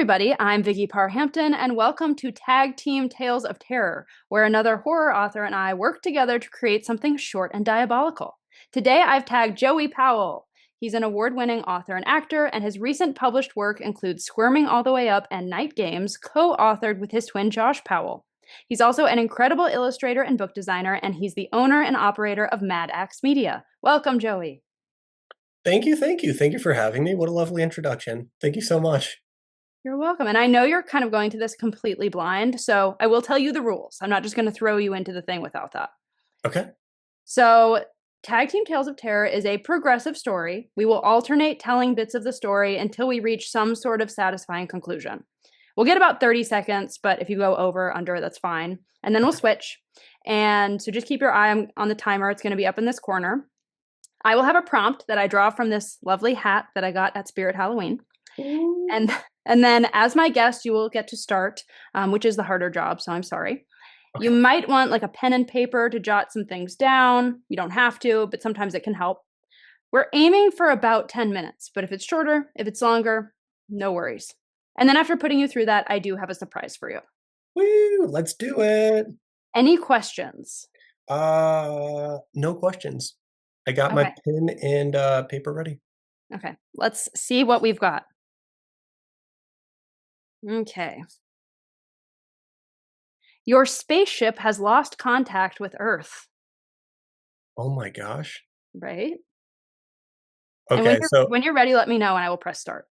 everybody, I'm Vicky Parhampton, and welcome to Tag Team Tales of Terror, where another horror author and I work together to create something short and diabolical. Today I've tagged Joey Powell. He's an award-winning author and actor, and his recent published work includes Squirming All the Way Up and Night Games, co-authored with his twin Josh Powell. He's also an incredible illustrator and book designer, and he's the owner and operator of Mad Axe Media. Welcome, Joey. Thank you, thank you. Thank you for having me. What a lovely introduction. Thank you so much. You're welcome. And I know you're kind of going to this completely blind, so I will tell you the rules. I'm not just going to throw you into the thing without that. Okay. So, Tag Team Tales of Terror is a progressive story. We will alternate telling bits of the story until we reach some sort of satisfying conclusion. We'll get about 30 seconds, but if you go over, under, that's fine. And then we'll switch. And so just keep your eye on the timer. It's going to be up in this corner. I will have a prompt that I draw from this lovely hat that I got at Spirit Halloween. And then as my guest, you will get to start, which is the harder job, so I'm sorry. Okay. You might want like a pen and paper to jot some things down. You don't have to, but sometimes it can help. We're aiming for about 10 minutes, but if it's shorter, if it's longer, no worries. And then after putting you through that, I do have a surprise for you. Woo! Let's do it. Any questions? No questions. I got my pen and paper ready. Okay, let's see what we've got. Okay. Your spaceship has lost contact with Earth. Oh my gosh. Right? Okay, And when you're ready, let me know and I will press start.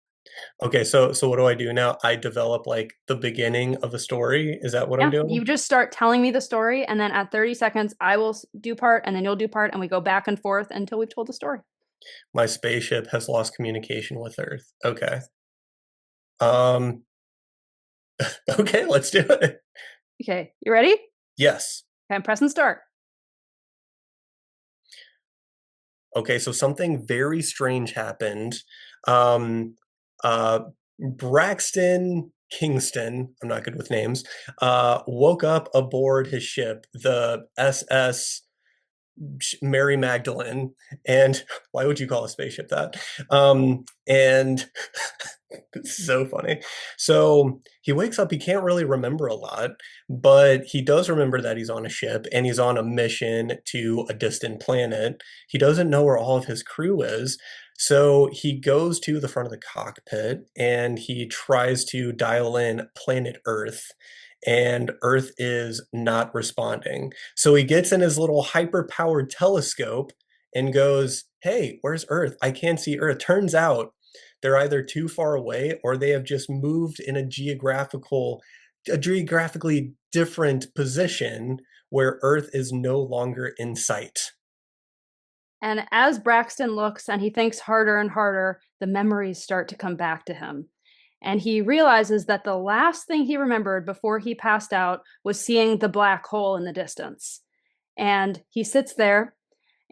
Okay, so what do I do now? I develop like the beginning of the story. Is that what I'm doing? You just start telling me the story, and then at 30 seconds, I will do part, and then you'll do part, and we go back and forth until we've told the story. My spaceship has lost communication with Earth. Okay. Um. Okay, let's do it. Okay, you ready? Yes. Okay, I'm pressing start. Okay, so something very strange happened. Um, Braxton Kingston, I'm not good with names, woke up aboard his ship, the SS Mary Magdalene, and why would you call a spaceship that? And it's so funny. So he wakes up, he can't really remember a lot, but he does remember that he's on a ship and he's on a mission to a distant planet. He doesn't know where all of his crew is. So he goes to the front of the cockpit and he tries to dial in planet Earth, and Earth is not responding. So he gets in his little hyper-powered telescope and goes, "Hey, where's Earth? I can't see Earth." Turns out they're either too far away or they have just moved in a geographically different position where Earth is no longer in sight. And as Braxton looks and he thinks harder and harder, the memories start to come back to him. And he realizes that the last thing he remembered before he passed out was seeing the black hole in the distance. And he sits there,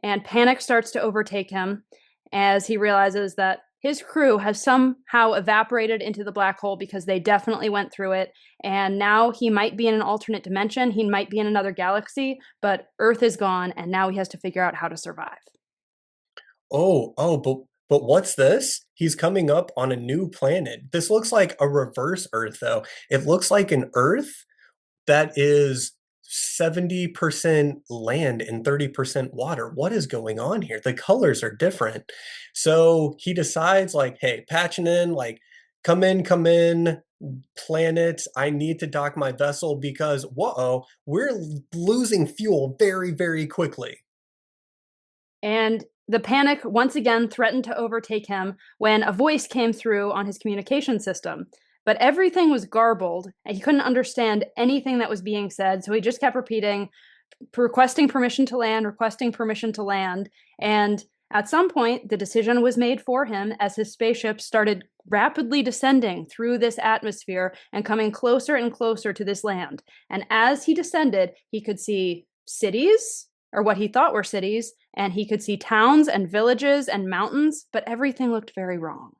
and panic starts to overtake him as he realizes that his crew has somehow evaporated into the black hole because they definitely went through it. And now he might be in an alternate dimension. He might be in another galaxy, but Earth is gone, and now he has to figure out how to survive. But what's this? He's coming up on a new planet. This looks like a reverse Earth, though. It looks like an Earth that is 70% land and 30% water. What is going on here? The colors are different. So he decides, like, hey, patching in, like, come in, planet. I need to dock my vessel because, whoa, we're losing fuel very, very quickly. And the panic once again threatened to overtake him when a voice came through on his communication system. But everything was garbled, and he couldn't understand anything that was being said, so he just kept repeating, requesting permission to land, requesting permission to land. And at some point, the decision was made for him as his spaceship started rapidly descending through this atmosphere and coming closer and closer to this land. And as he descended, he could see cities, or what he thought were cities, and he could see towns and villages and mountains, but everything looked very wrong.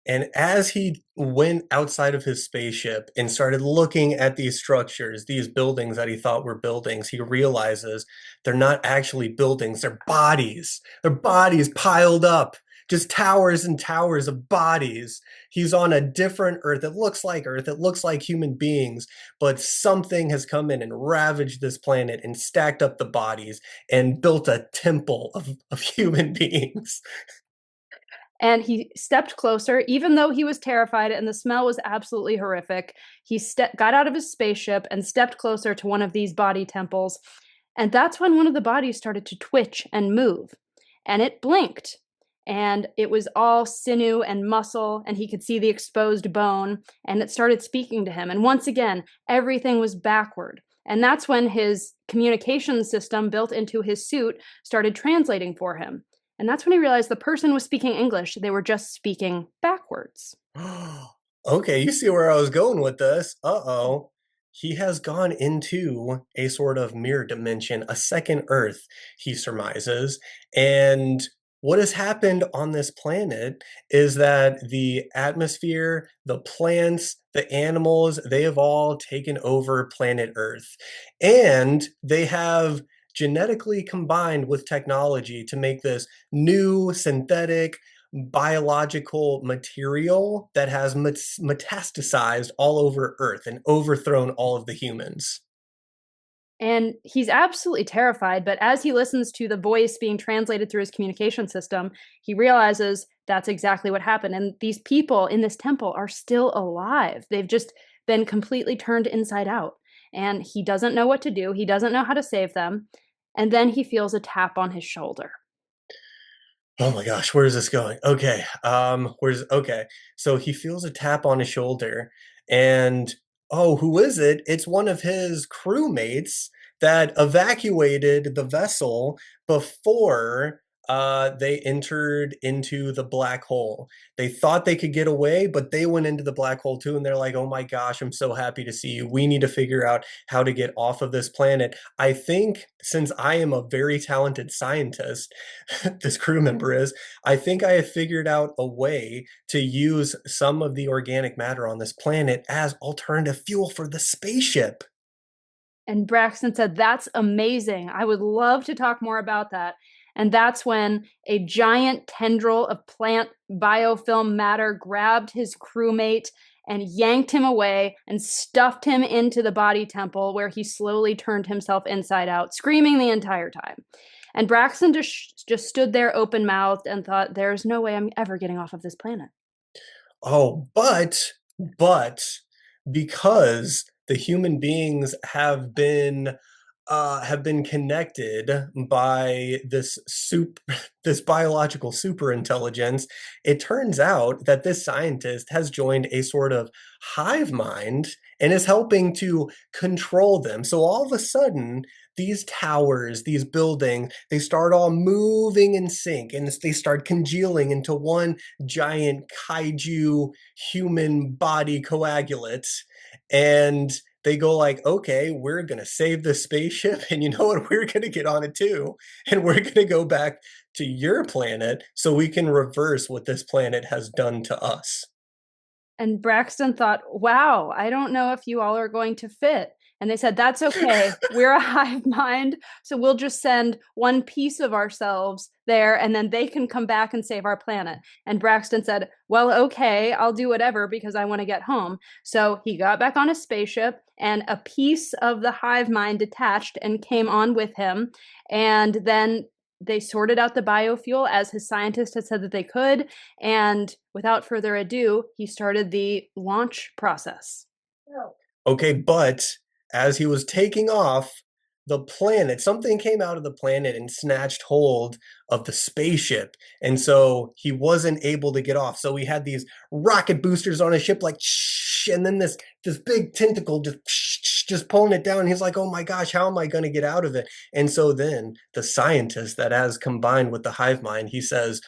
And as he went outside of his spaceship and started looking at these structures, these buildings that he thought were buildings, he realizes they're not actually buildings, they're bodies. They're bodies piled up just towers and towers of bodies. He's on a different Earth. It looks like Earth. It looks like human beings, but something has come in and ravaged this planet and stacked up the bodies and built a temple of human beings. And he stepped closer, even though he was terrified and the smell was absolutely horrific. He got out of his spaceship and stepped closer to one of these body temples. And that's when one of the bodies started to twitch and move. And it blinked. And it was all sinew and muscle, and he could see the exposed bone. And it started speaking to him. And once again, everything was backward. And that's when his communication system built into his suit started translating for him. And that's when he realized the person was speaking English. They were just speaking backwards. Okay, you see where I was going with this. Uh-oh. He has gone into a sort of mirror dimension, a second Earth, he surmises. And what has happened on this planet is that the atmosphere, the plants, the animals, they have all taken over planet Earth. And they have genetically combined with technology to make this new synthetic biological material that has metastasized all over Earth and overthrown all of the humans. And he's absolutely terrified, but as he listens to the voice being translated through his communication system, he realizes that's exactly what happened. And these people in this temple are still alive. They've just been completely turned inside out. And he doesn't know what to do, he doesn't know how to save them. And then he feels a tap on his shoulder. Oh my gosh, where is this going? Okay. Where's okay. So he feels a tap on his shoulder and oh, who is it? It's one of his crewmates that evacuated the vessel before they entered into the black hole. They thought they could get away, but they went into the black hole too, and they're like, "Oh my gosh, I'm so happy to see you. We need to figure out how to get off of this planet." I think since I am a very talented scientist, this crew member is, I think I have figured out a way to use some of the organic matter on this planet as alternative fuel for the spaceship. And Braxton said, "That's amazing. I would love to talk more about that." And that's when a giant tendril of plant biofilm matter grabbed his crewmate and yanked him away and stuffed him into the body temple where he slowly turned himself inside out, screaming the entire time. And Braxton just stood there open mouthed and thought, there's no way I'm ever getting off of this planet. Oh, but because the human beings have been connected by this this biological super intelligence, it turns out that this scientist has joined a sort of hive mind and is helping to control them. So all of a sudden, these towers, these buildings, they start all moving in sync and they start congealing into one giant kaiju human body coagulate. And they go like, okay, we're gonna save the spaceship, and you know what? We're gonna get on it too, and we're gonna go back to your planet so we can reverse what this planet has done to us. And Braxton thought, wow, I don't know if you all are going to fit. And they said, that's okay. We're a hive mind. So we'll just send one piece of ourselves there and then they can come back and save our planet. And Braxton said, well, okay, I'll do whatever because I want to get home. So he got back on his spaceship and a piece of the hive mind detached and came on with him. And then they sorted out the biofuel as his scientist had said that they could. And without further ado, he started the launch process. Okay, but as he was taking off, the planet, something came out of the planet and snatched hold of the spaceship. And so he wasn't able to get off. So he had these rocket boosters on his ship, like, shh, and then this big tentacle just pulling it down. And he's like, oh my gosh, how am I going to get out of it? And so then the scientist that has combined with the hive mind, he says,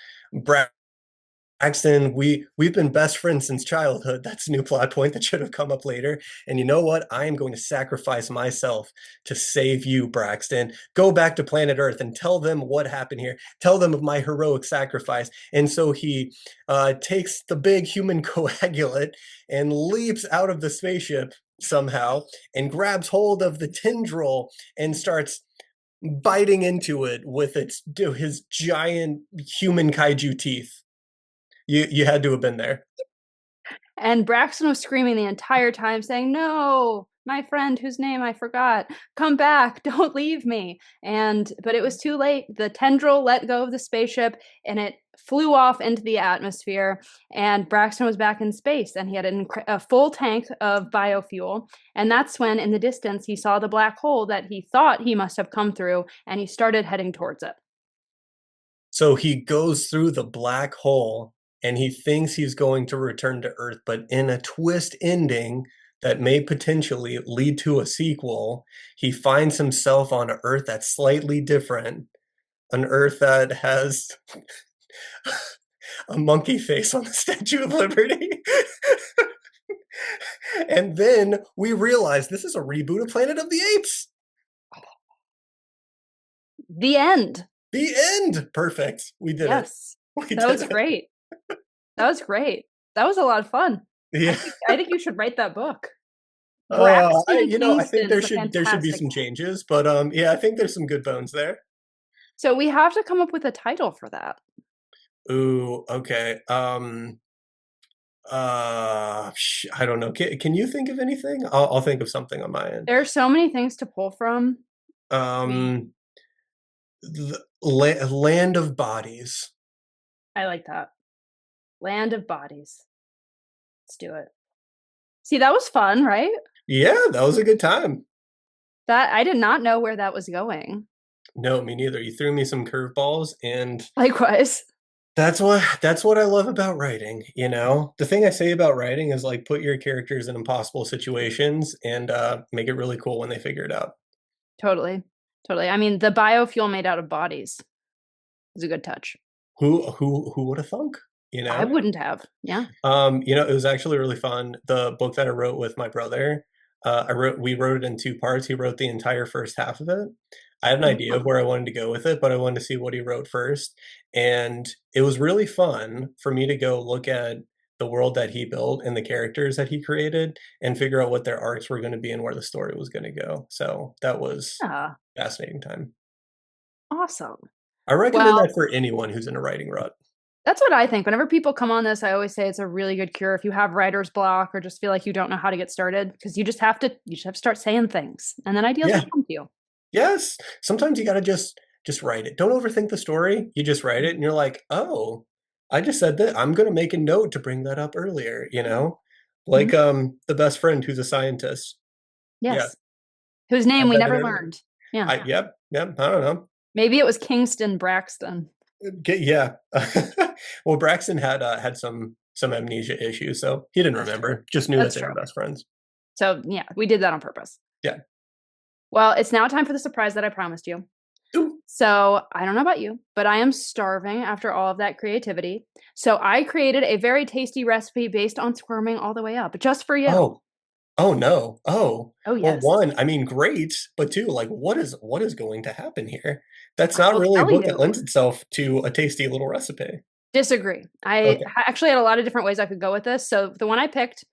Axton, we've been best friends since childhood. That's a new plot point that should have come up later. And you know what? I am going to sacrifice myself to save you, Braxton. Go back to planet Earth and tell them what happened here. Tell them of my heroic sacrifice. And so he takes the big human coagulate and leaps out of the spaceship somehow and grabs hold of the tendril and starts biting into it with his giant human kaiju teeth. You had to have been there. And Braxton was screaming the entire time, saying, "No, my friend whose name I forgot, come back, don't leave me." But it was too late. The tendril let go of the spaceship and it flew off into the atmosphere. And Braxton was back in space and he had a full tank of biofuel. And that's when, in the distance, he saw the black hole that he thought he must have come through and he started heading towards it. So he goes through the black hole and he thinks he's going to return to Earth, but in a twist ending that may potentially lead to a sequel, he finds himself on an Earth that's slightly different, an Earth that has a monkey face on the Statue of Liberty. And then we realize this is a reboot of Planet of the Apes. The end. The end. Perfect. We did it. Yes. We That did was it. great. That was great. That was a lot of fun. Yeah. I think you should write that book. Braxton I think Kingston is a there should be fantastic some name. changes, but yeah, I think there's some good bones there. So we have to come up with a title for that. Ooh, okay. I don't know. Can you think of anything? I'll think of something on my end. There are so many things to pull from. We Um, Land of Bodies. I like that. Land of Bodies. Let's do it. See, that was fun, right? Yeah, that was a good time. That I did not know where that was going. No, me neither. You threw me some curveballs, and Likewise. that's what I love about writing, you know? The thing I say about writing is, like, put your characters in impossible situations and, make it really cool when they figure it out. Totally. Totally. I mean, the biofuel made out of bodies is a good touch. Who would have thunk, you I know? wouldn't have. Yeah. It was actually really fun. The book that I wrote with my brother, we wrote it in 2 parts. He wrote the entire first half of it. I had an idea of Mhm. where I wanted to go with it, but I wanted to see what he wrote first, and it was really fun for me to go look at the world that he built and the characters that he created and figure out what their arcs were gonna be and where the story was gonna go. So, that was Yeah. fascinating time. Awesome. I recommend Well, that for anyone who's in a writing rut. that's what I think. Whenever people come on this, I always say it's a really good cure if you have writer's block or just feel like you don't know how to get started because you just have to start saying things and then ideas will Yeah. come to you. Yes. Sometimes you gotta just write it. Don't overthink the story. You just write it and you're like, "Oh, I just said that. I'm gonna make a note to bring that up earlier," you know? Mhm. Like, the best friend who's a scientist. Yeah, Yes. Whose name add we that in never early. learned. Yeah. Yep, I don't know. Maybe it was Kingston Braxton. Yeah. Well, Braxton had some amnesia issues, so he didn't That's true. remember, just knew that That's they true. were best friends. So, yeah, we did that on purpose. Yeah. Well, it's now time for the surprise that I promised you. Ooh. So, I don't know about you, but I am starving after all of that creativity. So, I created a very tasty recipe based on squirming all the way up, just for you. Oh. Oh, no. Oh. Oh, Well, yes. 1, I mean, great, but 2, like, what is going to happen here? That's I not will really a tell book that you. lends itself to a tasty little recipe. Disagree. Okay. Actually had a lot of different ways I could go with this. So, the one I picked,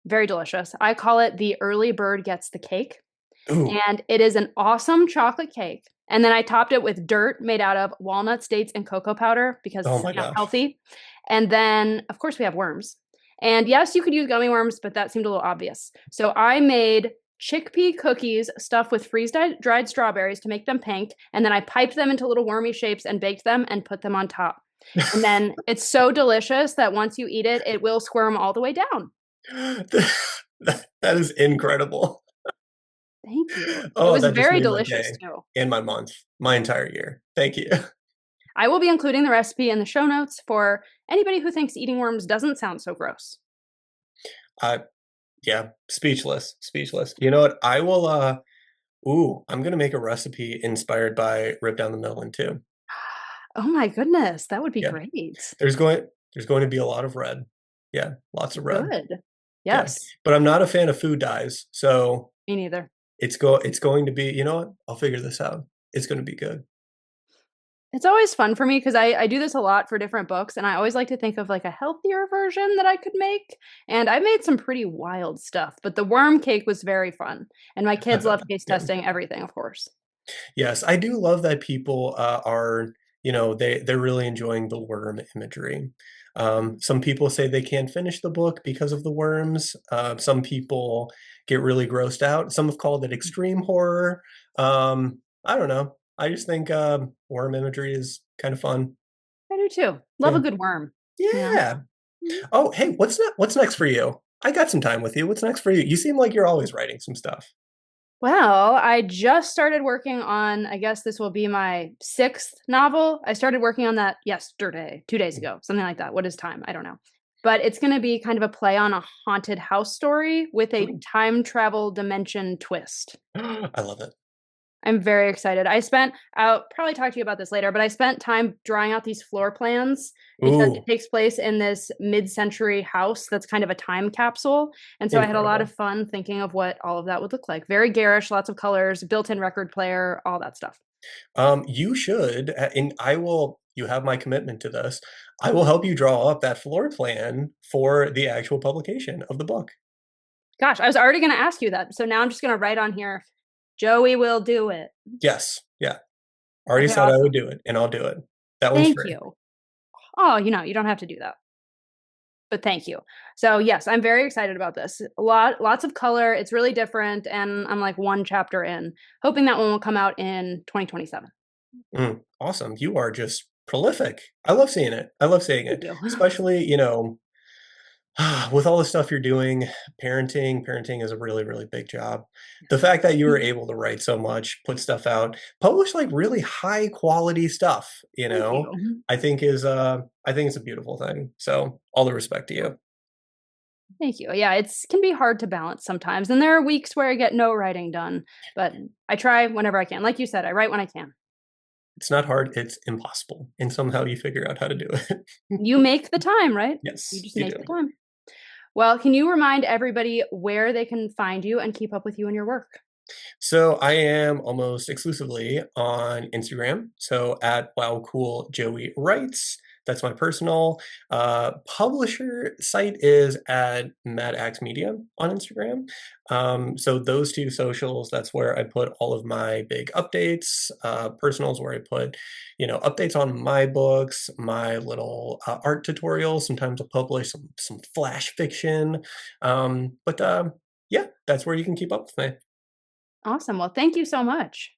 very delicious. I call it the early bird gets the cake. Ooh. And it is an awesome chocolate cake. And then I topped it with dirt made out of walnuts, dates, and cocoa powder Oh because, my gosh. healthy. And then, of course, we have worms. And yes, you could use gummy worms, but that seemed a little obvious. So I made chickpea cookies stuffed with freeze-dried strawberries to make them pink. And then I piped them into little wormy shapes and baked them and put them on top. And then it's so delicious that once you eat it, it will squirm all the way down. That is incredible. Thank you. It Oh, was that just very made my delicious day too. and my month, my entire year. Thank you. I will be including the recipe in the show notes for anybody who thinks eating worms doesn't sound so gross. Uh, yeah, speechless, speechless. You know what? I will, I'm gonna make a recipe inspired by Rip Down the Melon too. Oh my goodness, that would be Yeah. great. There's going there's going to be a lot of red. Yeah, lots of red. Good. Yeah. Yes, But I'm not a fan of food dyes, so me neither. it's going to be, you know what? I'll figure this out. It's gonna be good. It's always fun for me because I do this a lot for different books, and I always like to think of like a healthier version that I could make. And I made some pretty wild stuff, but the worm cake was very fun. And my kids love taste Yeah. testing everything, of course. Yes, I do love that people, are, they're really enjoying the worm imagery. Some people say they can't finish the book because of the worms. Some people get really grossed out. Some have called it extreme horror. I don't know. I just think worm imagery is kind of fun. I do too. Love Yeah. a good worm, you know? Yeah. Mhm. Oh, hey, what's next for you? I got some time with you. What's next for you? You seem like you're always writing some stuff. Well, I just started working on, I guess this will be my 6th novel. I started working on that yesterday, 2 days ago, something like that. What is time? I don't know. But it's gonna be kind of a play on a haunted house story with a Ooh. time travel dimension twist. I love it. I'm very excited. I'll probably talk to you about this later, but I spent time drawing out these floor plans because it Ooh, takes place in this mid-century house that's kind of a time capsule, and so I had a lot of incredible. fun thinking of what all of that would look like. Very garish, lots of colors, built-in record player, all that stuff. You should, and I will. You have my commitment to this. I will help you draw up that floor plan for the actual publication of the book. Gosh, I was already gonna ask you that, so now I'm just gonna write on here, "Joey will do it." Yes, yeah. Already Okay, said I would awesome. do it, and I'll do it. That one's Thank free. you. Oh, you don't have to do that. But thank you. So, yes, I'm very excited about this. Lots of color, it's really different, and I'm, like, 1 chapter in, hoping that one will come out in 2027. Awesome. You are just prolific. I love seeing it. I love seeing Thank it, you. especially, with all the stuff you're doing, parenting is a really, really big job. The fact that you were able to write so much, put stuff out, publish, like, really high quality stuff, Thank you. I think it's a beautiful thing. So, all the respect to you. Thank you. Yeah, it's can be hard to balance sometimes, and there are weeks where I get no writing done, but I try whenever I can. Like you said, I write when I can. It's not hard, it's impossible, and somehow you figure out how to do it. You make the time, right? You Yes, just you make do. the time. Well, can you remind everybody where they can find you and keep up with you and your work? So I am almost exclusively on Instagram. So at Wow Cool Joey Writes. That's my personal. Publisher site is at Mad Axe Media on Instagram. So those two socials, that's where I put all of my big updates. Personals where I put, updates on my books, my little art tutorials. Sometimes I'll publish some flash fiction. But yeah, that's where you can keep up with me. Awesome. Well, thank you so much.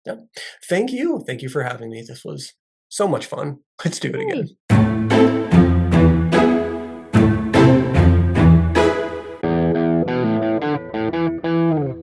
Yep. Thank you. Thank you for having me. This was so much fun. Let's do it Yay. again.